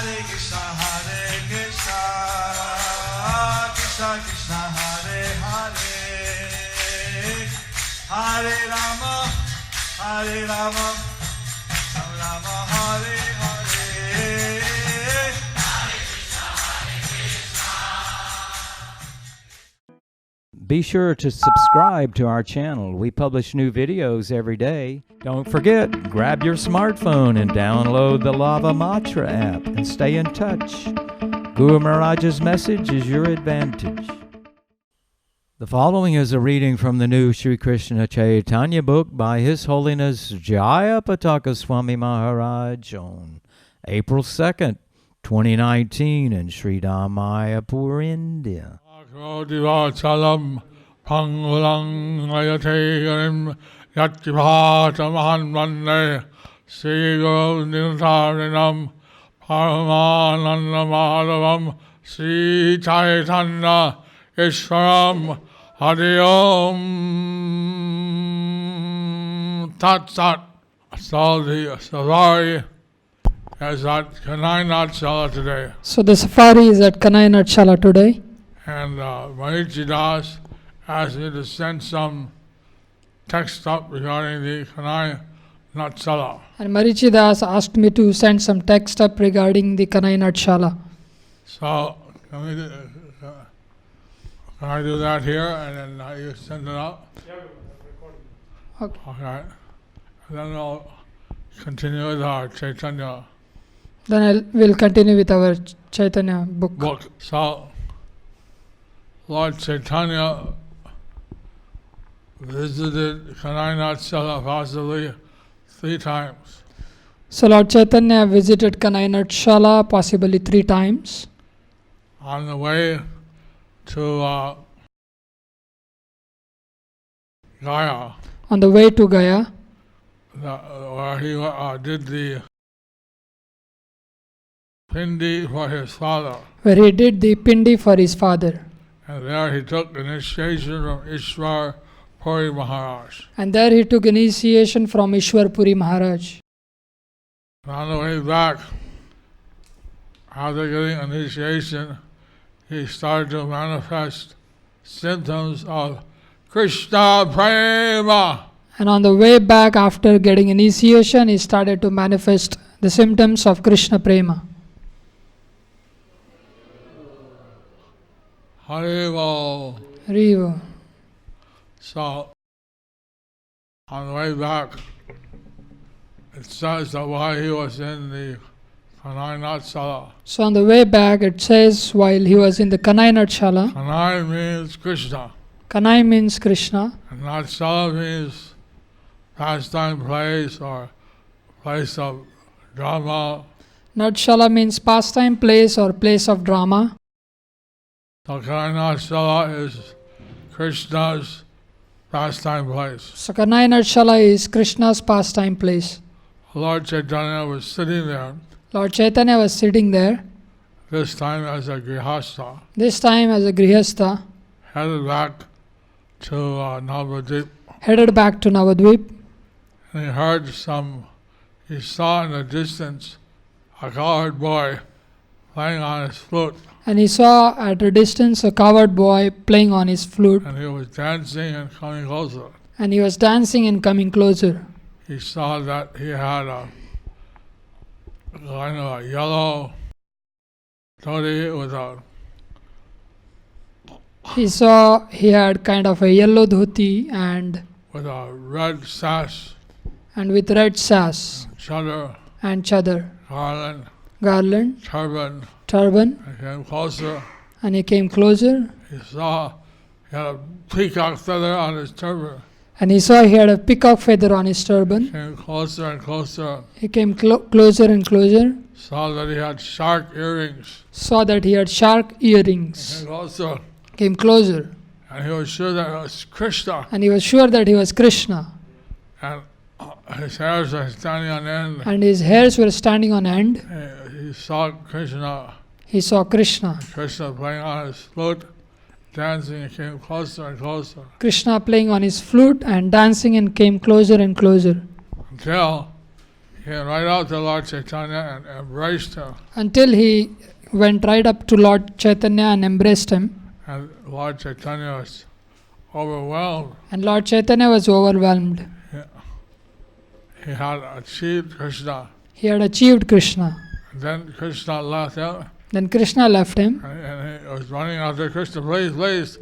Hare Krishna, Krishna Krishna, Hare Hare, Hare Rama, Rama Hare Hare. Be sure to subscribe to our channel. We publish new videos every day. Don't forget, grab your smartphone and download the Lava Matra app and stay in touch. Guru Maharaj's message is your advantage. The following is a reading from the new Sri Krishna Caitanya Book by His Holiness Jayapataka Swami Maharaj on April 2nd, 2019 in Sri Mayapur, India. Chalam Pangulang Ayategarim Yatkivata Vande Sri Guru Nirtarinam Paramananda Madhavam Sri Chaitanya Ishwaram Hari Om Tat Sat. So the safari is at Kanai today. So the safari is at Kanai Natshala today. And Marichi Das asked me to send some text up regarding the Kanai Natshala. And Marichi Das asked me to send some text up regarding the Kanai Natshala. So can I do that here and then you send it up? Yeah, Okay. And then I'll continue with our Chaitanya Then we'll continue with our Chaitanya book. So Lord Chaitanya visited Kanai Natshala possibly 3 times. So Lord Chaitanya visited Kanai Natshala possibly 3 times. On the way to Gaya. On the way to Gaya. Where he did the Pindi for his father. Where he did the Pindi for his father. And there he took initiation from Ishwar Puri Maharaj. And there he took initiation from Ishwar Puri Maharaj. On the way back, after getting initiation, he started to manifest symptoms of Krishna Prema. And on the way back after getting initiation, he started to manifest the symptoms of Krishna Prema. Haribo. Haribo. So, on the way back, it says that while he was in the Kanai Natshala. So on the way back, it says while he was in the Kanai Natshala. Kanai means Krishna. Kanai means Krishna. And Natshala means pastime place or place of drama. Natshala means pastime place or place of drama. So Kanai Natshala is Krishna's pastime place. So Kanai Natshala is Krishna's pastime place. Lord Chaitanya was sitting there. Lord Chaitanya was sitting there. This time as a grihastha. This time as a grihastha. Headed back to Navadvip. Headed back to Navadvip. And he saw in the distance a colored boy playing on his flute. And he saw at a distance a coward boy playing on his flute. And he was dancing and coming closer. And he was dancing and coming closer. He saw that he had a kind of a yellow dhoti with a... He saw he had kind of a yellow dhoti and... with a red sash. And with red sash. Chadar. And chadar. Garland. Turban. He came closer. And he came closer. He saw he had a peacock feather on his turban. And he saw he had a peacock feather on his turban. He came closer and closer. He came closer and closer. Saw that he had shark earrings. He came closer. Came closer. And he was sure that it was Krishna. And he was sure that he was Krishna. And his hairs were standing on end. And his hairs were standing on end. He saw Krishna. Krishna playing on his flute, dancing, and came closer and closer. Krishna playing on his flute and dancing and came closer and closer. Until came right out to Lord Chaitanya and embraced him. until he went right up to Lord Chaitanya and embraced him. And Lord Chaitanya was overwhelmed. And Lord Chaitanya was overwhelmed. He had achieved Krishna. He had achieved Krishna. And then Krishna left him. Then Krishna left him. And he was running after Krishna, please, please.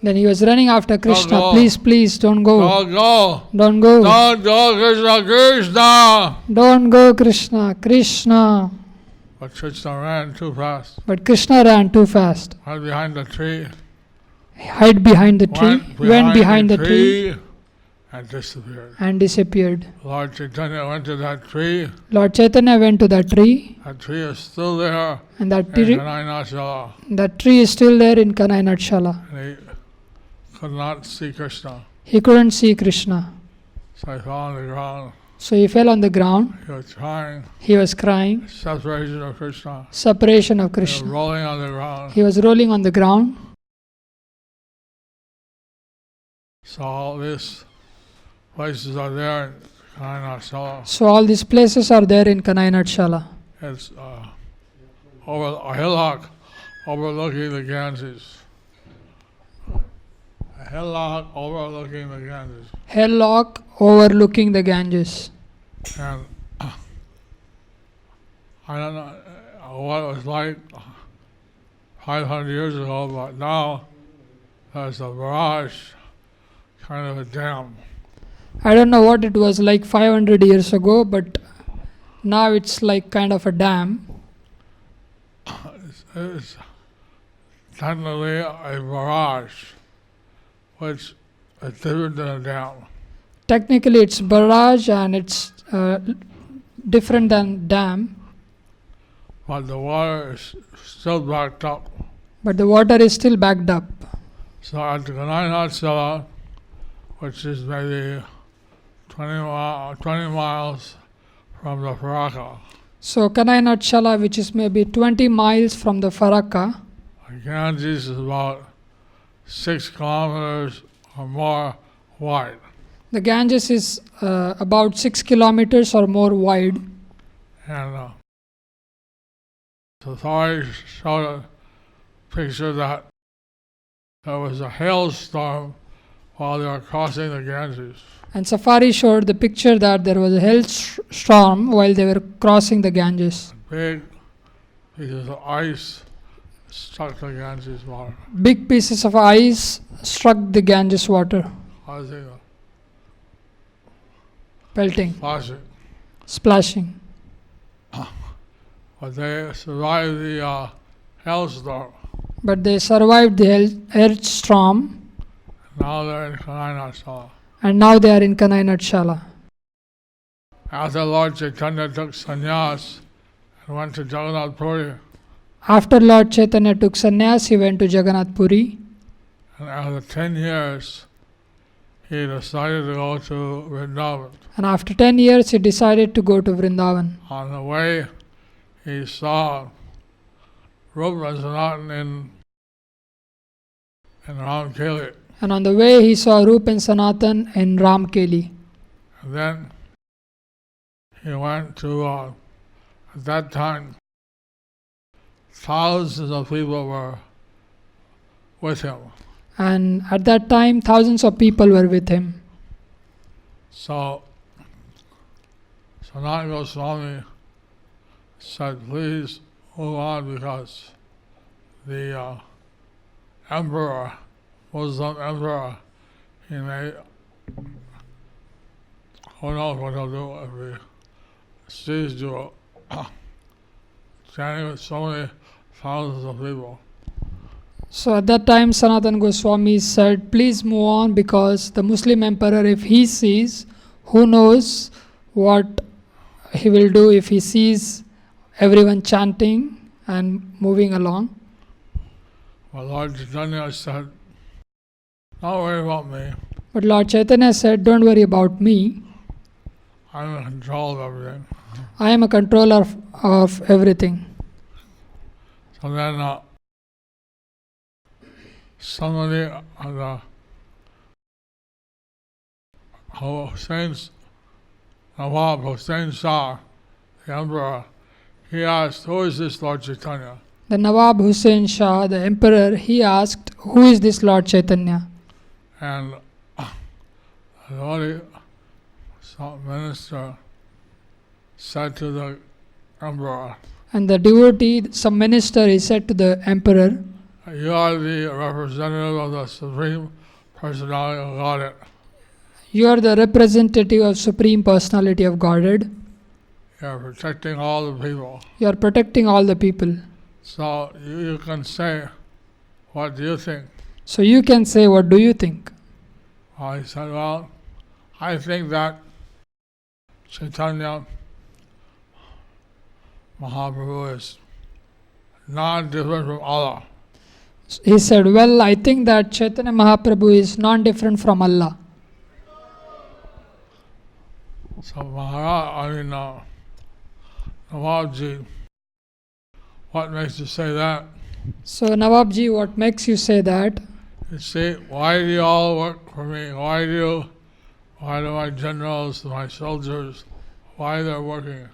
Then he was running after Krishna. go. Please, please, don't go. Go. Don't go. Don't go, Krishna, Krishna. Don't go, Krishna, Krishna. But Krishna ran too fast. But Krishna ran too fast. Hid behind the tree. He hid behind the tree. Went behind the tree. And disappeared. And disappeared. Lord Chaitanya went to that tree. Lord Chaitanya went to that tree. That tree is still there. And that In tree, Kanai tree is still there in Kanai Natshala. And he could not see Krishna. He couldn't see Krishna. So he fell on the ground. So he fell on the ground. He was crying. He was crying. Separation of Krishna. Separation of He was Krishna. rolling on the ground. He was rolling on the ground. So all these places are there in Kanai. So all these places are there in Kanai Natshala. It's over a hillock overlooking the Ganges. A hillock overlooking the Ganges. Hillock overlooking the Ganges. And I don't know what it was like 500 years ago, but now there's a barrage, kind of a dam. I don't know what it was like 500 years ago, but now it's like kind of a dam. It's technically a barrage, which is different than a dam. Technically it's barrage and it's different than dam, But the water is still backed up. but the water is still backed up. So at the Kanai, which is maybe 20 miles from the Faraka, So Kanai Natshala, which is maybe 20 miles from the Faraka, the Ganges is about 6 kilometers or more wide. the Ganges is about 6 kilometers or more wide. And the authorities showed a picture that there was a hailstorm while they were crossing the Ganges. And Safari showed the picture that there was a hailstorm while they were crossing the Ganges. Big pieces of ice struck the Ganges water, Big pieces of ice struck the Ganges water, causing a pelting, flashing. splashing. But they survived the hailstorm. But they survived the hailstorm, Now they're in Kanai. and now they are in Kanai Natshala. After Lord Chaitanya took sannyas and went to Jagannath Puri, After Lord Chaitanya took sannyas, he went to Jagannath Puri. and after 10 years, he decided to go to Vrindavan. And after 10 years, he decided to go to Vrindavan. On the way, he saw Rupa and Sanatan in Ramkeli. And on the way, he saw Rup and Sanatan in Ramkeli. And then he went to, at that time, thousands of people were with him. And at that time, thousands of people were with him. So, Sanatana Goswami said, please move on because the emperor, Muslim emperor, he may, who knows what he'll do if he sees you standing with so many thousands of people. So at that time, Sanatana Goswami said, please move on because the Muslim emperor, if he sees, who knows what he will do if he sees everyone chanting and moving along. But Lord Chaitanya said, don't worry about me. But Lord Chaitanya said, don't worry about me. I'm in control of everything. I am a controller of everything. So then somebody who saints Nawab Hussain Shah, the emperor, he asked, "Who is this Lord Chaitanya?" The Nawab Hussain Shah, the emperor, he asked, "Who is this Lord Chaitanya?" And the holy minister said to the emperor, And the devotee, some minister, he said to the emperor, "You are the representative of the Supreme Personality of Godhead. "You are the representative of Supreme Personality of Godhead. You are protecting all the people. You are protecting all the people. So you can say, what do you think?" So you can say, what do you think?" He said, "Well, I think that Chaitanya Mahaprabhu is not different from Allah." He said, "Well, I think that Chaitanya Mahaprabhu is non-different from Allah." So Nawabji, what makes you say that? So Nawabji, what makes you say that? You see, why do you all work for me? Why do my generals, my soldiers, why they're working?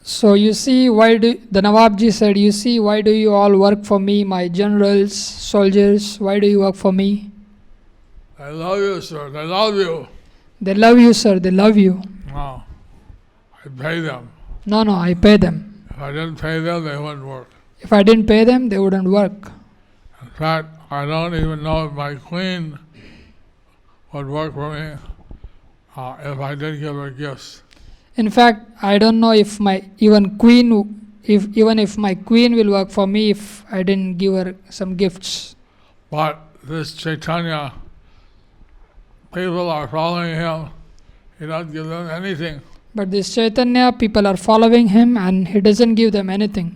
So you see, the Nawabji said, "You see, why do you all work for me, my generals, soldiers, why do you work for me?" They love you, sir. They love you. "They love you, sir, they love you." No, I pay them. No, I pay them. If I didn't pay them, they wouldn't work. If I didn't pay them, they wouldn't work. In fact, I don't even know if my queen would work for me if I didn't give her gifts. In fact, I don't know if even if my queen will work for me if I didn't give her some gifts. But this Chaitanya, people are following him. He doesn't give them anything. But this Chaitanya, people are following him and he doesn't give them anything.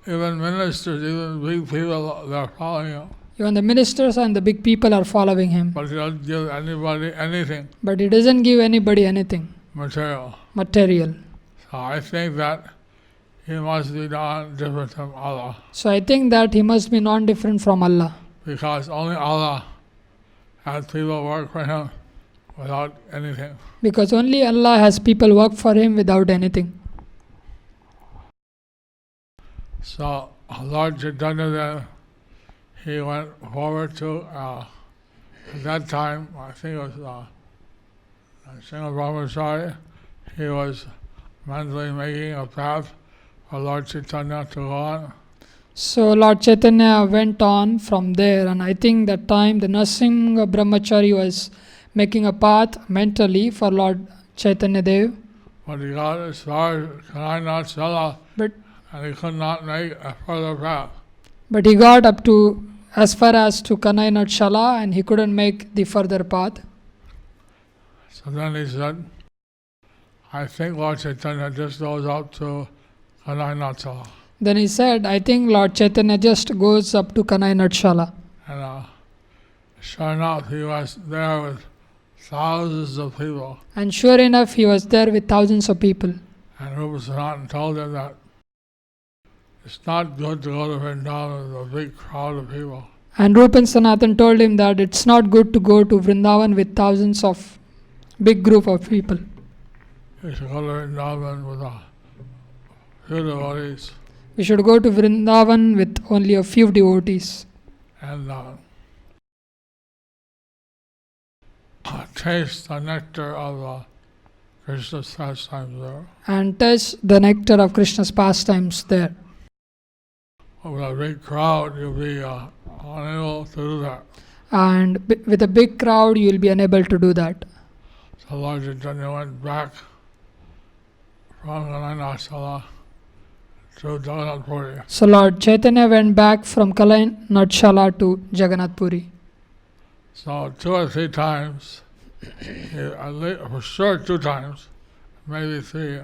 Even ministers, even big people, they're following him. Even the ministers and the big people are following him. But he doesn't give anybody anything But he doesn't give anybody anything material. So I think that he must be not different from Allah, So I think that he must be non-different from Allah. because only Allah has people work for him without anything. Because only Allah has people work for him without anything. So Lord Chaitanya then, he went forward to, at that time, I think it was Srila Brahmachari, he was mentally making a path for Lord Chaitanya to go on. So Lord Chaitanya went on from there, and I think that time the Nrsimha Brahmachari was making a path mentally for Lord Chaitanya Dev. But he got as far as Kanainachala, But and he could not make a further path. But he got up to as far as to Kanainachala and he couldn't make the further path. So then he said, I think Lord Chaitanya just goes up to Kanainachala. Then he said, I think Lord Chaitanya just goes up to Kanainachala. And sure enough, he was there with thousands of people. And sure enough, he was there with thousands of people. And Rupa Sanatan told him that it's not good to go to Vrindavan with a big crowd of people. And Rupan Sanatan told him that it's not good to go to Vrindavan with thousands of big group of people. You should go to Vrindavan with a few devotees We should go to Vrindavan with only a few devotees and taste the nectar of Krishna's pastimes there. and taste the nectar of Krishna's pastimes there. With a big crowd, you'll be unable to do that. And with a big crowd, you will be unable to do that. So Lord Chaitanya went back from Kanainachala to Jagannath Puri. So Lord Chaitanya went back from Kanainachala to Jagannath Puri. So 2 or 3 times, for sure 2 times, maybe 3,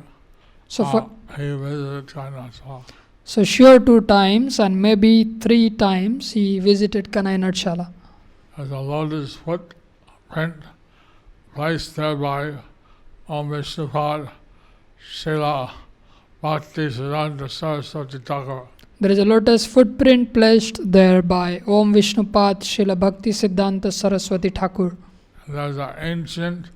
So he visited Kanainachala. So sure 2 times and maybe 3 times he visited Kanainachala. There's a lotus footprint placed there by Om Vishnupad Srila Bhakti Siddhanta Saraswati Thakur. There is a lotus footprint placed there by Om Vishnupad Srila Bhakti Siddhanta Saraswati Thakur. There's an ancient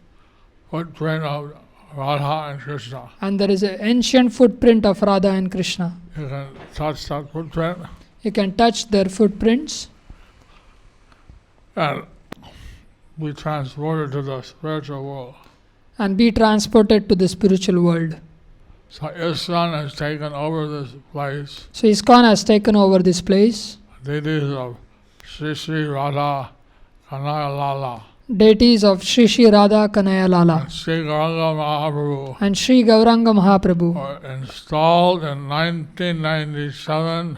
footprint of Radha and Krishna. And there is an ancient footprint of Radha and Krishna. You can touch that footprint You can touch their footprints and be transported to the spiritual world. and be transported to the spiritual world. So ISKCON has taken over this place. So ISKCON has taken over this place. Deities of Sri Radha Kanaya Lala Deities of Sri Radha Kanaya Lala and Sri Gauranga Mahaprabhu and Sri Gauranga Mahaprabhu were installed in 1997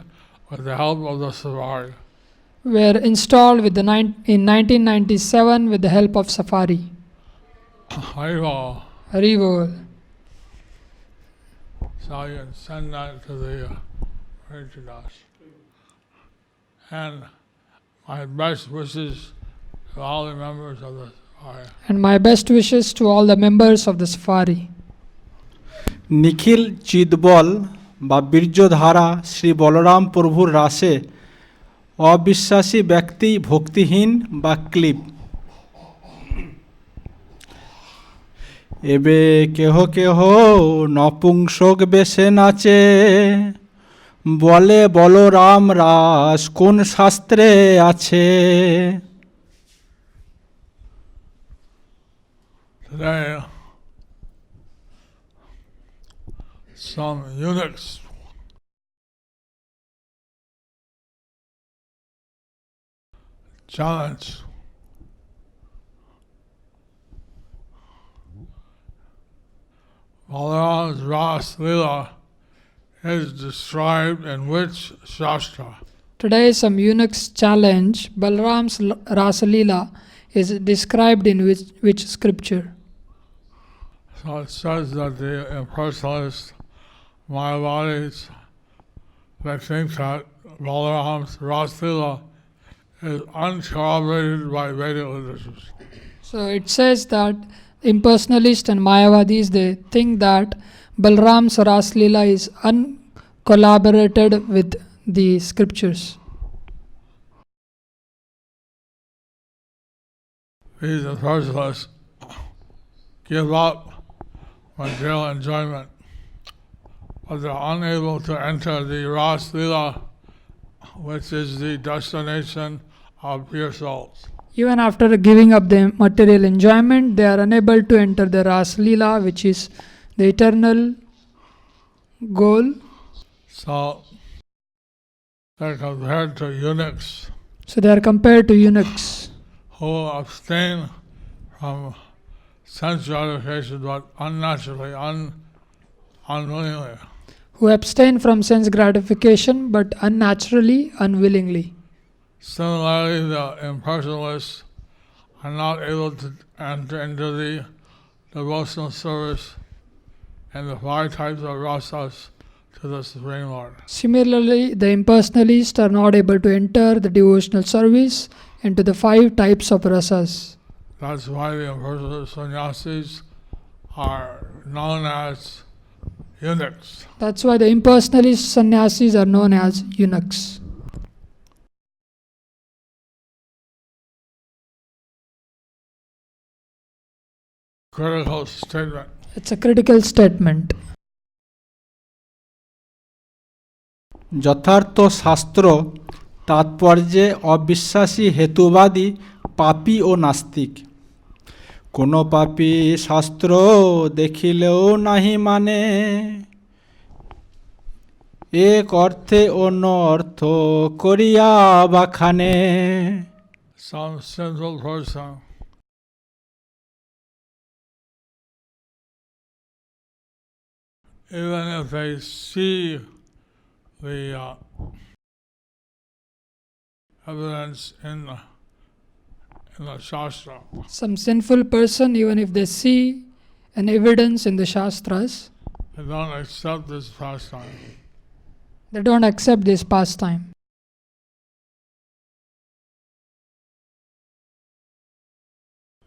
with the help of the Safari. were installed with in 1997 with the help of Safari. Haribol. Haribol. So you can send that to the Rajadas. And my best wishes to all the members of the Safari. And my best wishes to all the members of the Safari. নিখিল চিদবল বা বীর্যধারা শ্রী বলরাম প্রভুর রাসে অবিশ্বাসী ব্যক্তি ভক্তিহীন বা clip এবে কেহ কেহ নপুংসক বেশে নাচে বলে বলরাম রাস কোন শাস্ত্রে আছে Today, some eunuchs challenge Balaram's Ras Leela is described in which Shastra? Today some eunuchs challenge Balram's Rasalila is described in which scripture. So it says that the impersonalist Mayavadis, they think that Balaram's Ras Leela is uncorroborated by Vedic literatures. So it says that impersonalists and Mayavadis, they think that Balram's Raslila is uncollaborated with the scriptures. These impersonalists give up material enjoyment, but they're unable to enter the Ras Leela, which is the destination of pure souls. Even after giving up the material enjoyment, they are unable to enter the Raslila, which is the eternal goal. So they're compared to eunuchs So they are compared to eunuchs who abstain from sense gratification but unnaturally, unwillingly. who abstain from sense gratification but unnaturally, unwillingly. Similarly, the impersonalists are not able to enter into the devotional service and the 5 types of rasas to the Supreme Lord. Similarly, the impersonalists are not able to enter the devotional service into the 5 types of rasas. That's why the impersonalist sannyasis are known as eunuchs. That's why the impersonalist sannyasis are known as eunuchs. Critical statement. It's a critical statement. যথার্থ শাস্ত্র তাৎপর্যে অবিশ্বাসী হেতুবাদী পাপী ও নাস্তিক কোনো পাপী শাস্ত্র দেখিলেও নাহি মানে এক অর্থে অন্য অর্থ করিয়া বাখানে Some sinful person even if they see the evidence in the Shastra, Some sinful person, even if they see an evidence in the Shastras, they don't accept this pastime. they don't accept this pastime.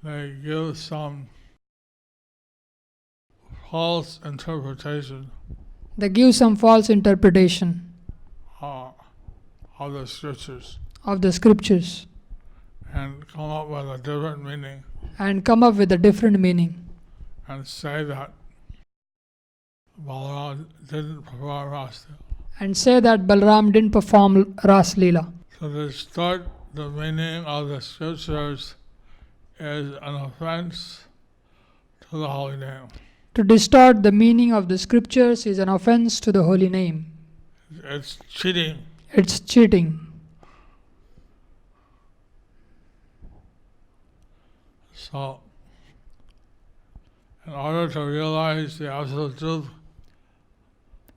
They give some false interpretation They give some false interpretation of the scriptures of the scriptures and come up with a different meaning. and come up with a different meaning. and say that Balaram didn't perform Rasa. and say that Balram didn't perform Ras Leela. To distort the meaning of the scriptures is an offense to the holy name. To distort the meaning of the scriptures is an offense to the holy name. It's cheating. It's cheating. So, in order to realize the absolute truth,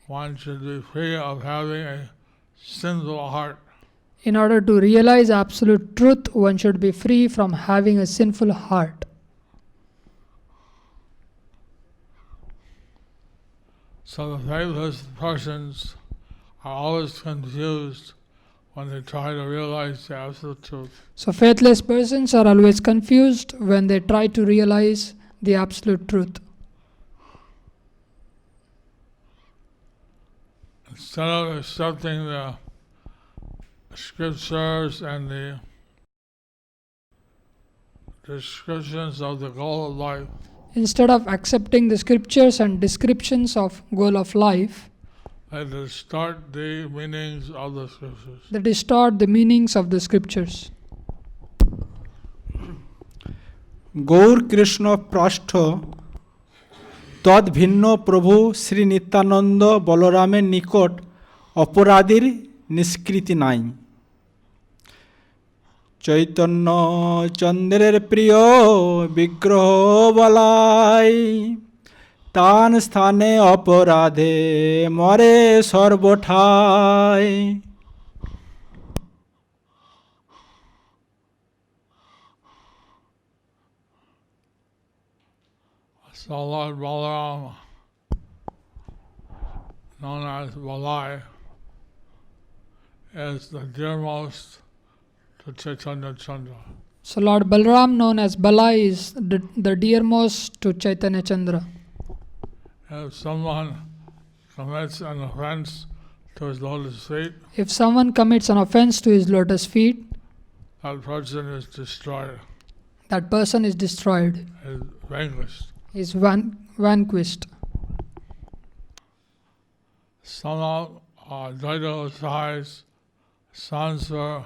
one should be free of having a sinful heart. In order to realize absolute truth, one should be free from having a sinful heart. So the faithless persons are always confused when they try to realize the absolute truth. So faithless persons are always confused when they try to realize the absolute truth. Instead of accepting the scriptures and the descriptions of the goal of life, Instead of accepting the scriptures and descriptions of goal of life, they distort the meanings of the scriptures. they distort the meanings of the scriptures. Gour Krishna পৃষ্ঠ তদ্ভিন্ন প্রভু শ্রী নিত্যানন্দ বলরামের নিকট অপরাধীর নিষ্কৃতি নাই। চৈতন্য চন্দ্রের প্রিয় বিগ্রহ বলাই তান স্থানে অপরাধে মরে সর্বঠাই। So Lord Balaram, known as Balai, is the dearmost to Chaitanya Chandra. So Lord Balram, known as Balai, is the dearmost to Chaitanya Chandra. If someone commits an offense to his lotus feet, If someone commits an offense to his lotus feet, that person is destroyed, that person is destroyed, is vanquished. is vanquished. Some of Advaita Gosai's sons were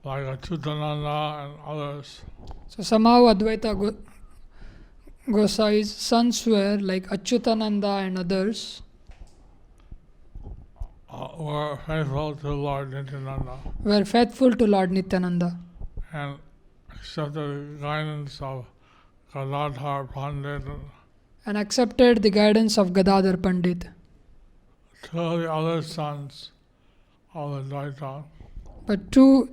like Achyutananda and others. So somehow Advaita Gosai's sons were like Achyutananda and others Were faithful to Lord Nityananda were faithful to Lord Nityananda and accepted the guidance of Gadadhar Pandit. and accepted the guidance of Gadadhar Pandit. Two of the other sons of Advaita But two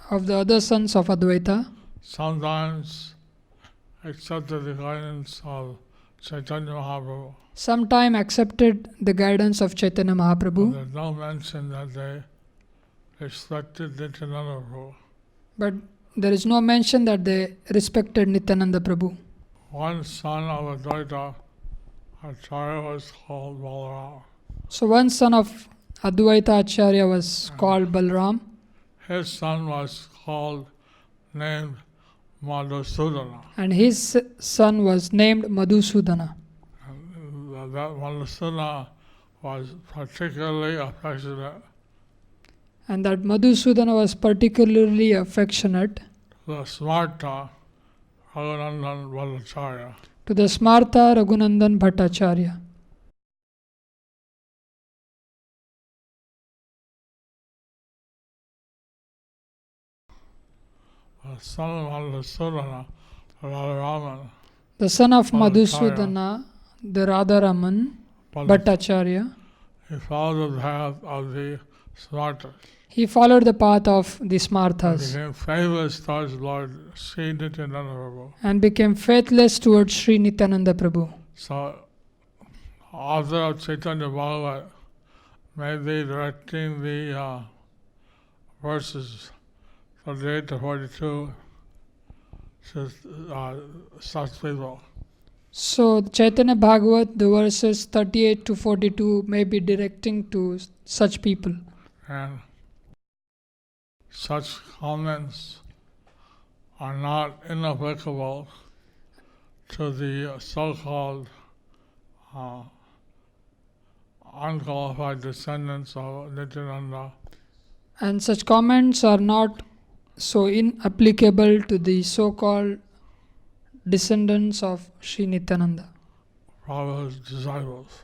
of the other sons of Advaita sometimes accepted the guidance of Chaitanya Mahaprabhu. sometime accepted the guidance of Chaitanya Mahaprabhu, There's no mention that they respected Nityananda Prabhu. but there is no mention that they respected Nityananda Prabhu. One son of Advaita Acharya was called Balaram. So one son of Advaita Acharya was called Balram. His son was named Madhusudana. And his son was named Madhusudana. And that Madhusudana was particularly affectionate And that Madhusudana was particularly affectionate to the Smarta Raghunandan Bhattacharya. to the Smartha Raghunandan Bhattacharya. The son of Madhusudana, Radharaman The son of Bhattacharya. Madhusudana, the Radharaman Bhattacharya, he followed the path of the Smartas. he followed the path of the He Smarthas became faithless towards Lord Sri Nityananda Prabhu. and became faithless towards Sri Nityananda Prabhu. So, author of Chaitanya Bhagavat may be directing the verses 38 to 42 to such people. So Chaitanya Bhagavat, the verses 38 to 42 may be directing to such people. And such comments are not inapplicable to the so-called uh, unqualified descendants of Nityananda. And such comments are not so inapplicable to the so-called descendants of Sri Nityananda. Prabhupada's disciples.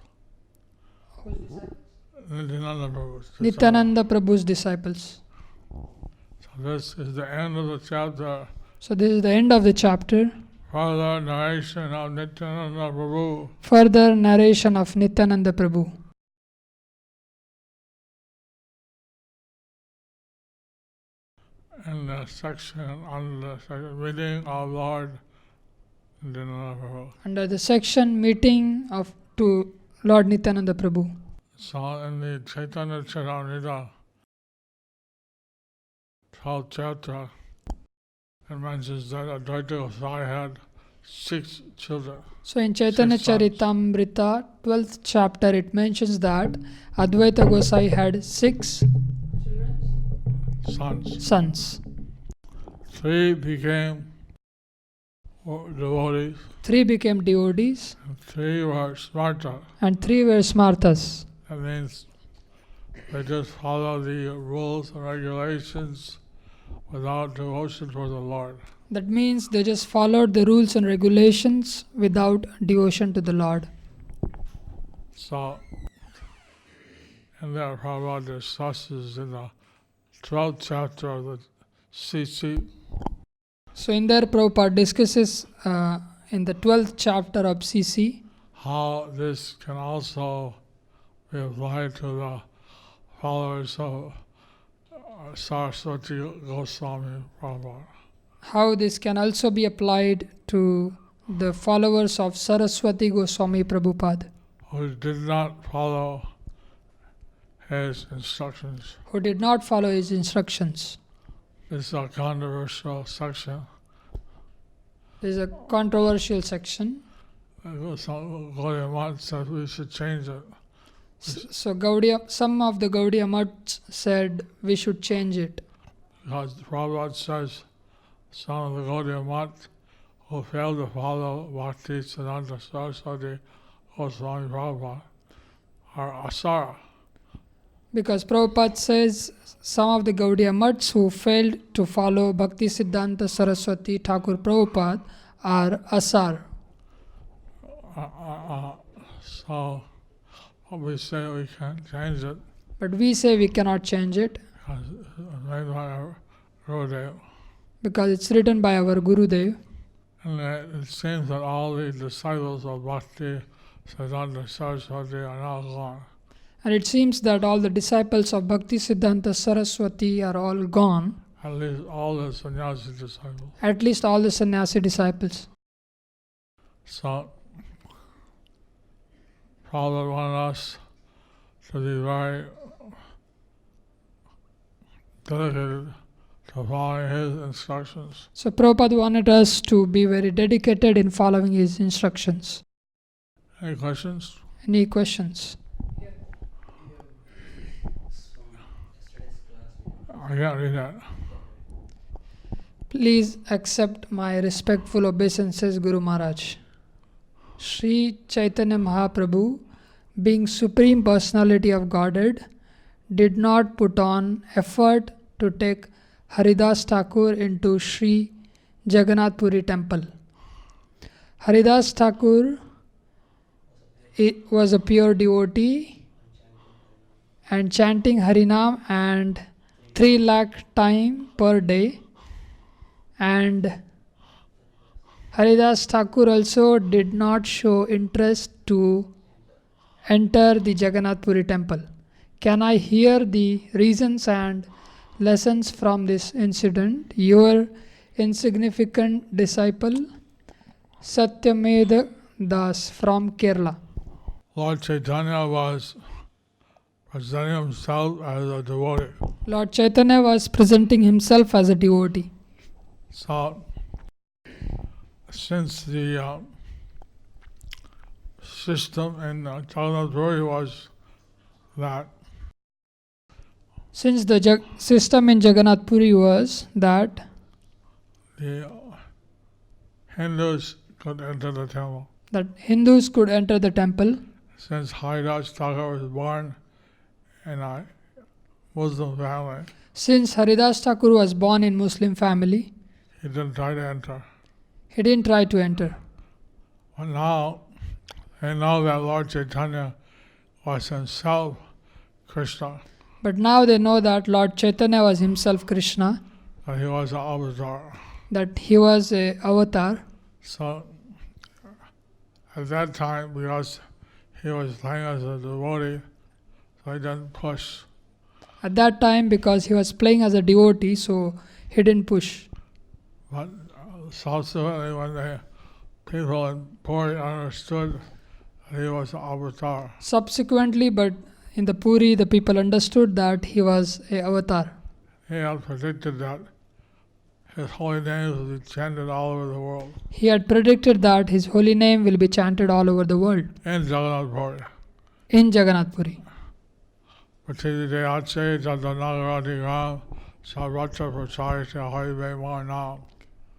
Nityananda Prabhu's disciples. Nityananda Prabhu's disciples. So this is the end of the chapter. So this is the end of the chapter. Further narration of Nityananda Prabhu. Further narration of Nityananda Prabhu. In the section on the meeting of Lord Nityananda Prabhu. Under the section meeting of to Lord Nityananda Prabhu. So in the Chaitanya Charitamrita 12th chapter, it mentions that Advaita Gosai had 6 children. So in Chaitanya 6 sons. Charitamrita 12th chapter it mentions that Advaita Gosai had 6 sons. 3 became devotees, 3 became devotees and 3 were smarta. and 3 were smartas. That means they just follow the rules and regulations without devotion for the Lord. That means they just followed the rules and regulations without devotion to the Lord. So, and there Prabhupada discusses in the 12th chapter of the CC So in there Prabhupada discusses in the 12th chapter of CC how this can also be applied to the followers of Saraswati Goswami Prabhupada. how this can also be applied to the followers of Saraswati Goswami Prabhupada Who did not follow his instructions. who did not follow his instructions. It's a controversial section. This is a controversial section. Gaudiya Math said we should change it. So some of the Gaudiya Maths said we should change it. Because Prabhupada says some of the Gaudiya Math who failed to follow Bhakti Siddhanta Saraswati Goswami Prabhupada are asara. Because Prabhupada says some of the Gaudiya Maths who failed to follow Bhakti Siddhanta Saraswati Thakur Prabhupada are asar. So we say we can't change it But we say we cannot change it because it's made by our Gurudev. because it's written by our Gurudev. And it seems that all the disciples of Bhakti Siddhanta Saraswati are now gone. And it seems that all the disciples of Bhakti Siddhanta Saraswati are all gone. At least all the sannyasi disciples. At least all the sannyasi disciples. So Prabhupada wanted us to be very dedicated to following his instructions. So Prabhupada wanted us to be very dedicated in following his instructions. Any questions? Any questions? I can't read that. Please accept my respectful obeisances, Guru Maharaj. Sri Chaitanya Mahaprabhu, being Supreme Personality of Godhead, did not put on effort to take Haridas Thakur into Sri Jagannath Puri temple. Haridas Thakur was a pure devotee and chanting Harinam and 3 lakh time per day, and Haridas Thakur also did not show interest to enter the Jagannath Puri temple. Can I hear the reasons and lessons from this incident? Your insignificant disciple Satyameda Das from Kerala. Lord Chaitanya was presenting himself as a devotee. Lord Chaitanya was presenting himself as a devotee. So, since the system in Jagannath Puri was that Since the system in Jagannath Puri was that the Hindus could enter the temple. that Hindus could enter the temple. Since H.H.Jayapataka was born in a Muslim family, Since Haridas Thakur was born in Muslim family, he didn't try to enter. he didn't try to enter. But now they know that Lord Chaitanya was himself Krishna, But now they know that Lord Chaitanya was himself Krishna, that he was an avatar. that he was a avatar. So at that time, because he was playing as a devotee, so he didn't push. At that time, because he was playing as a devotee, so he didn't push. But subsequently, when the people in Puri understood that he was an avatar, Subsequently, but in the Puri, the people understood that he was a avatar. he had predicted that his holy names will be chanted all over the world He had predicted that his holy name will be chanted all over the world in Jagannath Puri. in Jagannath Puri. Prativideyache Jadanagarati Ram Sarvatra Pracharita Harive Marnam.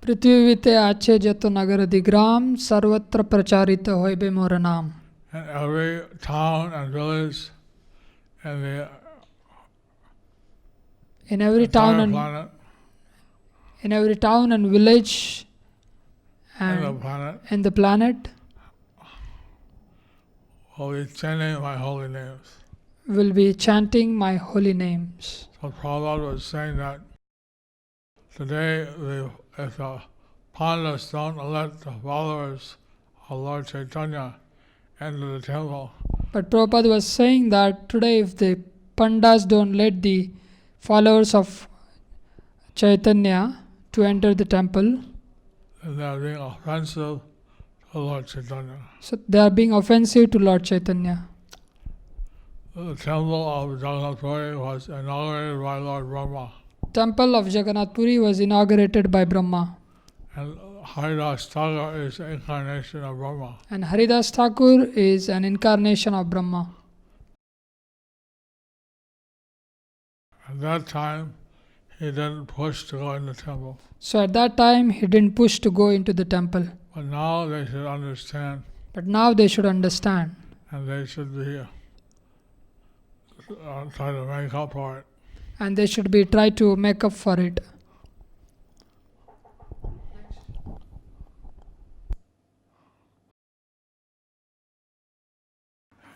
पृथ्वीते आचे जतो नगर दिग्राम सर्वत्र प्रचारित होइबे मोर नाम. And every town and village and the In every town entire and planet in every town and village and the and planet in the planet will be chanting my holy names. will be chanting my holy names. So Prabhupada was saying that today, if the Pandavas don't let the followers of Lord Chaitanya enter the temple, But Prabhupada was saying that today if the Pandas don't let the followers of Chaitanya to enter the temple, then they are being offensive to Lord Chaitanya. so they are being offensive to Lord Chaitanya. The temple of Jagannath Puri was inaugurated by Lord Brahma, Temple of Jagannath Puri was inaugurated by Brahma, and Haridas Thakur is the incarnation of Brahma. and Haridas Thakur is an incarnation of Brahma. At that time, he didn't push to go in the temple. So at that time he didn't push to go into the temple. But now they should understand, But now they should understand, and they should be try to make up for it. and they should be try to make up for it.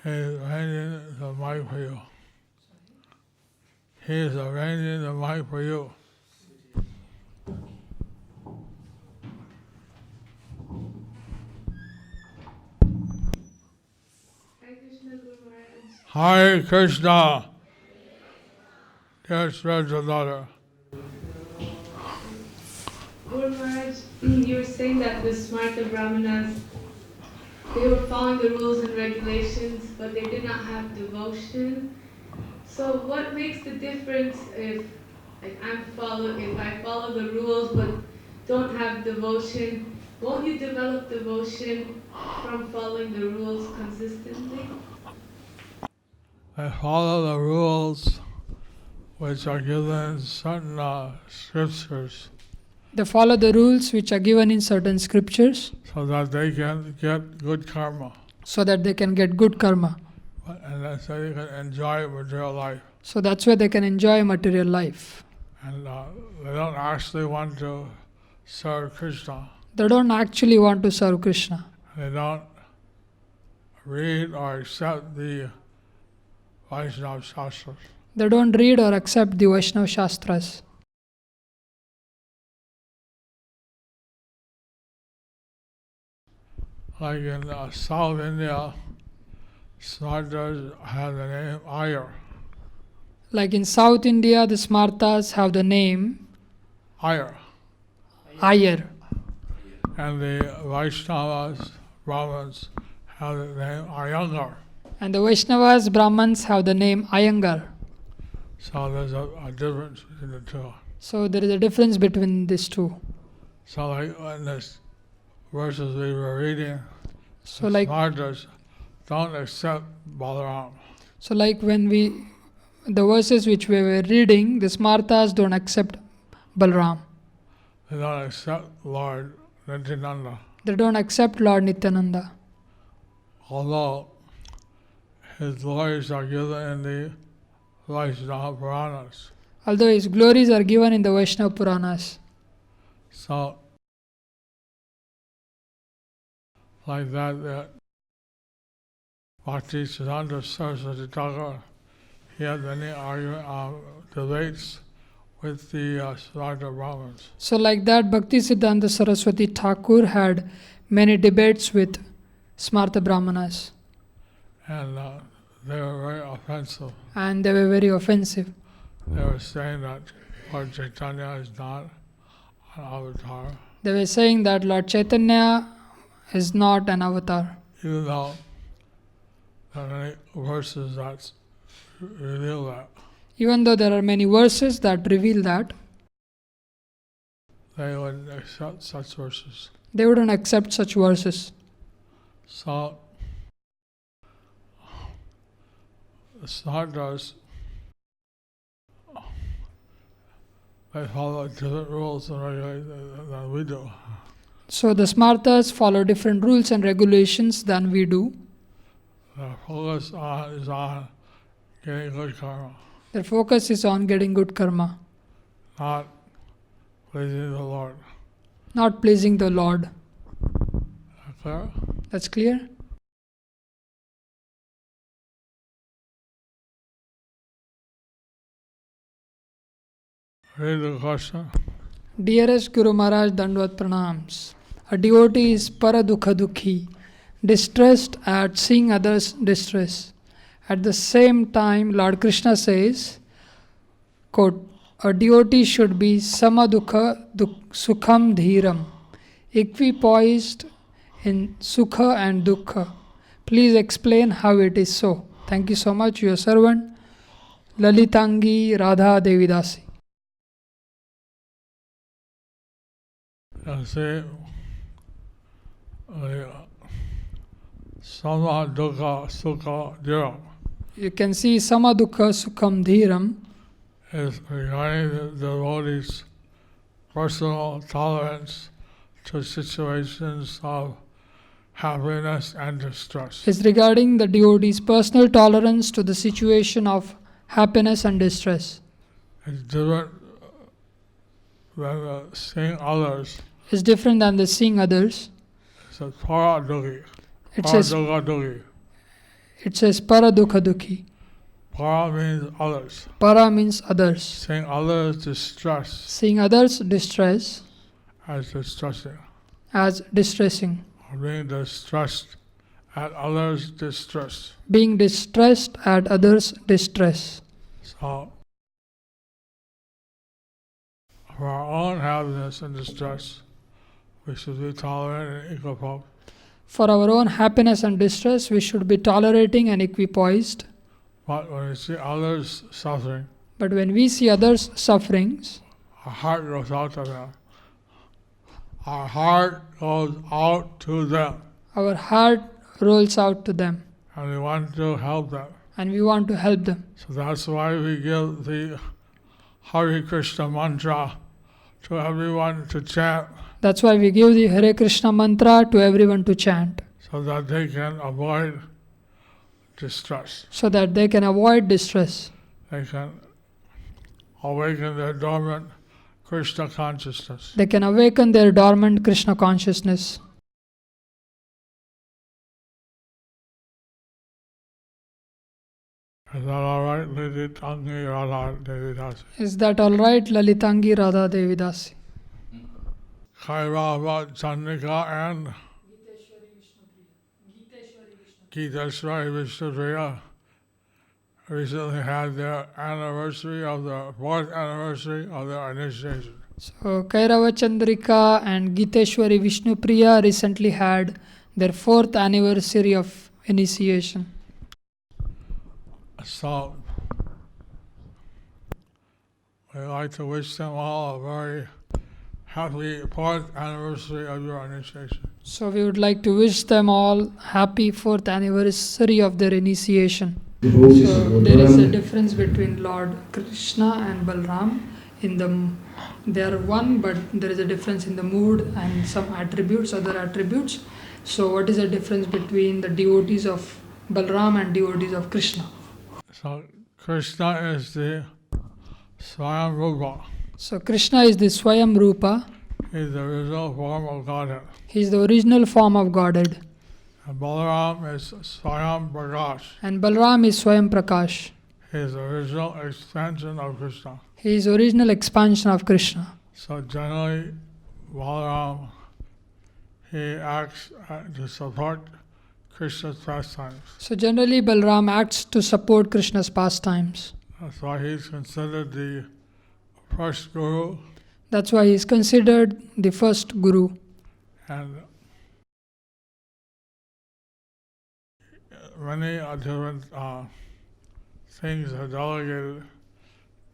He is arranging the mic for you. He is arranging the mic for you. Hare Krishna. Dear spiritual daughter. Guru Maharaj, you were saying that the Smarta Brahmanas, they were following the rules and regulations, but they did not have devotion. So what makes the difference if I follow the rules but don't have devotion? Won't you develop devotion from following the rules consistently? I follow the rules which are given in certain scriptures They follow the rules which are given in certain scriptures so that they can get good karma. so that they can get good karma. And that's how you can enjoy material life. So that's why they can enjoy material life. And they don't actually want to serve Krishna. They don't actually want to serve Krishna. They don't read or accept the Vaishnava Shastras. They don't read or accept the Vaishnava Shastras. Like in South India, Smartas have the name Iyer. Like in South India, the Smartas have the name Iyer. Iyer. And the Vaishnavas, Brahmins, have the name Iyengar. And the Vaishnavas, Brahmins have the name Iyengar. So there's a difference between the two. So there is a difference between these two. So like in this verses we were reading, So like Smartas don't accept Balaram. So like when the verses which we were reading, the Smartas don't accept Balram. They don't accept Lord Nityananda. They don't accept Lord Nityananda. Although his glories are given in the Vaishnava Puranas. Although his glories are given in the Vaishnava Puranas. So, like that Bhakti Siddhanta Saraswati Thakur, he had many debates with the Smarta Brahmins. So like that, Bhakti Siddhanta Saraswati Thakur had many debates with Smarta Brahmanas. And they were very offensive. And they were very offensive. They were saying that Lord Chaitanya is not an avatar. They were saying that Lord Chaitanya is not an avatar. Even though there are many verses that reveal that. Even though there are many verses that reveal that, they wouldn't accept such verses. They wouldn't accept such verses. So, the Smartas, they follow different rules and regulations than we do. So the Smartas follow different rules and regulations than we do. Their focus is on getting good karma. Their focus is on getting good karma. Not pleasing the Lord. Not pleasing the Lord. Clear? That's clear? Read the question. Dearest Guru Maharaj, Dandvat Pranams. A devotee is paradukha dukhi, distressed at seeing others' distress. At the same time, Lord Krishna says, quote, a devotee should be samadukha sukham dhiram, equipoised in sukha and dukkha. Please explain how it is so. Thank you so much, your servant, Lalitangi Radha Devidasi. See, sama dukkha sukha dhiram You can see samadukha sukham dhiram is regarding the devotee's personal tolerance to situations of happiness and distress. is regarding the devotee's personal tolerance to the situation of happiness and distress. It's different than seeing others. It's different than the seeing others. It says paradukhi. It says Paradukha. paradukha dukhi. Para means others. Para means others. Seeing others distress Seeing others' distress as distressing. as distressing. Or being distressed at others' distress. Being distressed at others' distress. So, for our own happiness and distress, we should be tolerant and equipoised. For our own happiness and distress, we should be tolerating and equipoised. But when we see others suffering, But when we see others' sufferings, our heart goes out to them. Our heart goes out to them. our heart rolls out to them And we want to help them. and we want to help them. So that's why we give the Hare Krishna mantra to everyone to chant, That's why we give the Hare Krishna mantra to everyone to chant, so that they can avoid distress. so that they can avoid distress. They can awaken their dormant Krishna consciousness. They can awaken their dormant Krishna consciousness. Is that all right, Lady Tangi Radha Devidasi? Is that all right, Lalitangi Radha Devidasi? Kairava Chandrika and Giteshwari Vishnupriya recently had their anniversary of the 4th anniversary of their initiation. So, Kairava Chandrika and Giteshwari Vishnupriya recently had their 4th anniversary of initiation. So, we'd like to wish them all a very happy 4th anniversary of your initiation. So, we would like to wish them all happy 4th anniversary of their initiation. So, there is a difference between Lord Krishna and Balram they are one, but there is a difference in the mood and some attributes, other attributes. So what is the difference between the devotees of Balram and devotees of Krishna? So Krishna is the Swayam Rupa. So Krishna is the Swayam Rupa. He is the original form of Godhead. He is the original form of Godhead. And Balaram is Swayam Prakash. And Balram is Swayam Prakash. He is the original expansion of Krishna. He is original expansion of Krishna. So generally, Balaram, he acts to support Krishna's pastimes. So generally Balram acts to support Krishna's pastimes. That's why he's considered the first guru. That's why he is considered the first guru. And many different things are delegated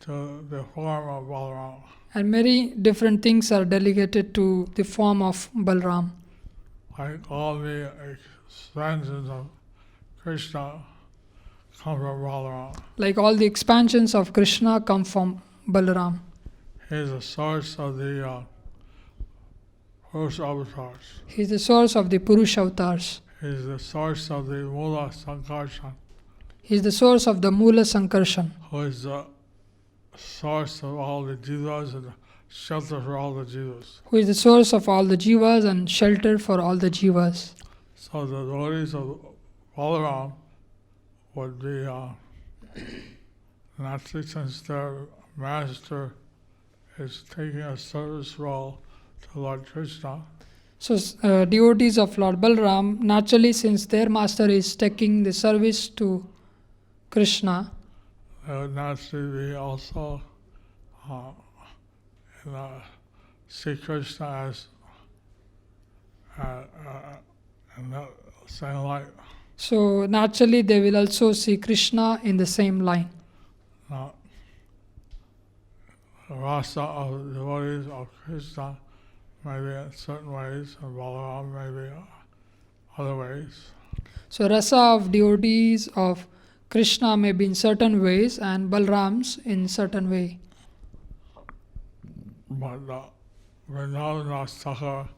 to the form of Balaram. And many different things are delegated to the form of Balram. Like all the expansions of Krishna come from Balaram. Like all the expansions of Krishna come from Balaram. He is the source of the Purusha avatars. He is the source of the Purusha avatars. He is the source of the Mula Sankarshan, He is the source of the Mula Sankarshan, who is the source of all the jivas and shelter for all the jivas. who is the source of all the jivas and shelter for all the jivas. So the devotees of Balaram would be naturally, since their master is taking a service role to Lord Krishna. So devotees of Lord Balram, naturally since their master is taking the service to Krishna, They would naturally be also see Krishna as in that same light. so naturally they will also see Krishna in the same line. Now, the rasa of the devotees of Krishna may be in certain ways, and Balaram may be other ways. So rasa of devotees of Krishna may be in certain ways and Balram's in certain way. But Vrindavan Thakur,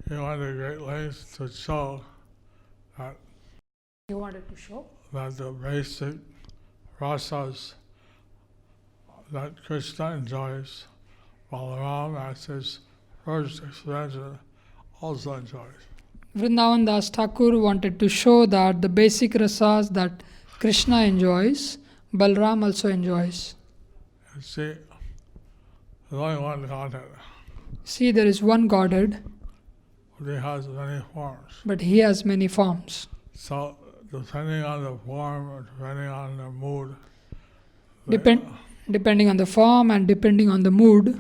he went to great lengths to show that You wanted to show? the basic rasas that Krishna enjoys, Balaram as his first expansion also enjoys. Vrindavan Das Thakur wanted to show that the basic rasas that Krishna enjoys, Balram also enjoys. You see, there's only one Godhead, See, there is one Godhead, but he has many forms. but he has many forms. So, depending on the form or depending on the mood, Depending on the form and depending on the mood,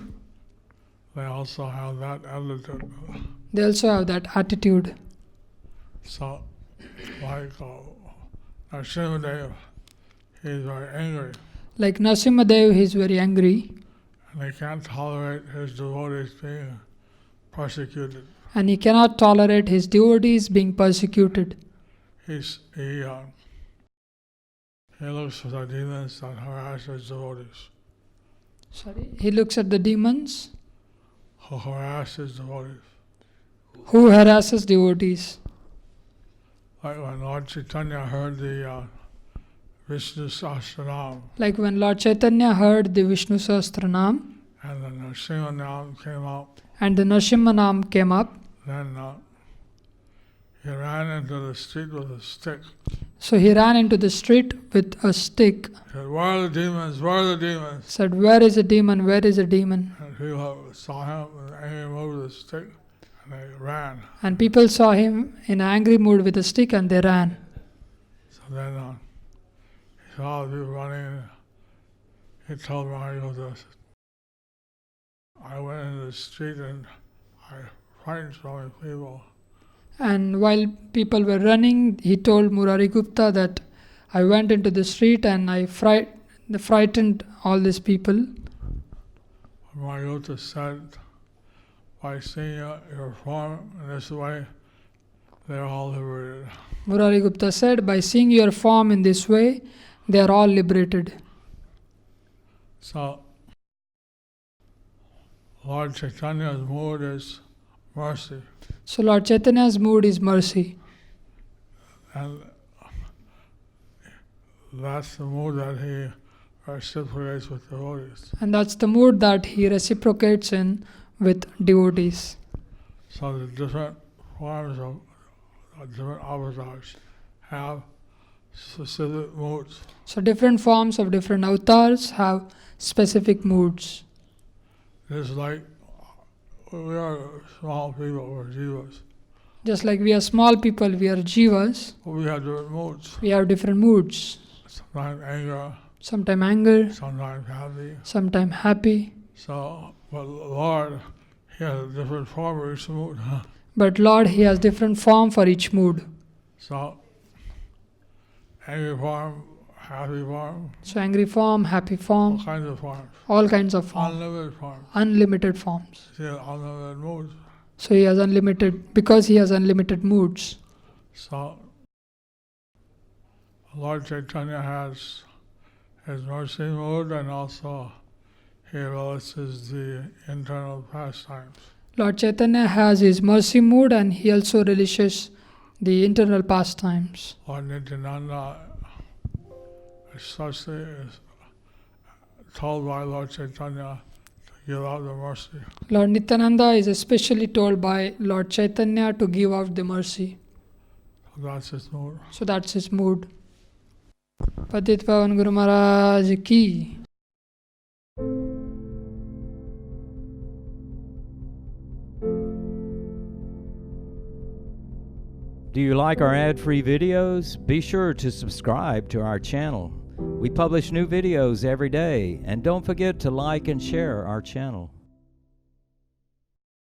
they also have that attitude. they also have that attitude. So, like Narasimhadev, he is very angry, Like Narasimhadev, he is very angry and he can't tolerate his devotees being persecuted. and he cannot tolerate his devotees being persecuted. He looks for the demons that harass his devotees, He looks at the demons who harass his devotees. who harasses devotees. Like when Lord Chaitanya heard the Vishnu Sahasranam Like when Lord Chaitanya heard the Vishnu Sahasranam and the Narasimhanam came up, and the Narasimhanam came up, then he ran into the street with a stick. so he ran into the street with a stick. He said, "Where are the demons? Where are the demons?" Said, "Where is a demon? Where is a demon?" And people saw him and angry moved the stick and they ran. And people saw him in angry mood with a stick and they ran. So then he saw people running. He told Marigopta, "I went into the street and I frightened so many people." And while people were running, he told Murari Gupta that I went into the street and I frightened all these people. Marigopta said, "By seeing your form in this way, they are all liberated." Murari Gupta said, by seeing your form in this way, they are all liberated. So Lord Chaitanya's mood is mercy. So Lord Chaitanya's mood is mercy. And that's the mood that he reciprocates with devotees. And that's the mood that he reciprocates in with devotees. So the different forms of different avatars have specific moods. So different forms of different avatars have specific moods. It's like we are small people, we're jivas. Just like we are small people, we are jivas. But we have different moods. We have different moods. Sometimes anger, Sometimes anger, sometimes happy. sometimes happy. So, but Lord, he has a different form for each mood. But Lord, he has different form for each mood. So, angry form, happy form, So angry form, happy all form, kinds of forms. all kinds of forms. Unlimited forms. Unlimited forms. He has unlimited moods. So he has unlimited, because he has unlimited moods. So, Lord Chaitanya has his mercy mood, and also he relishes the internal pastimes. Lord Chaitanya has his mercy mood and he also relishes the internal pastimes. Lord Nityananda especially is told by Lord Chaitanya to give out the mercy. Lord Nityananda is especially told by Lord Chaitanya to give out the mercy. So that's his mood. So that's his mood. Patit Pavan Guru Maharaj ki. Do you like our ad-free videos? Be sure to subscribe to our channel. We publish new videos every day, and don't forget to like and share our channel.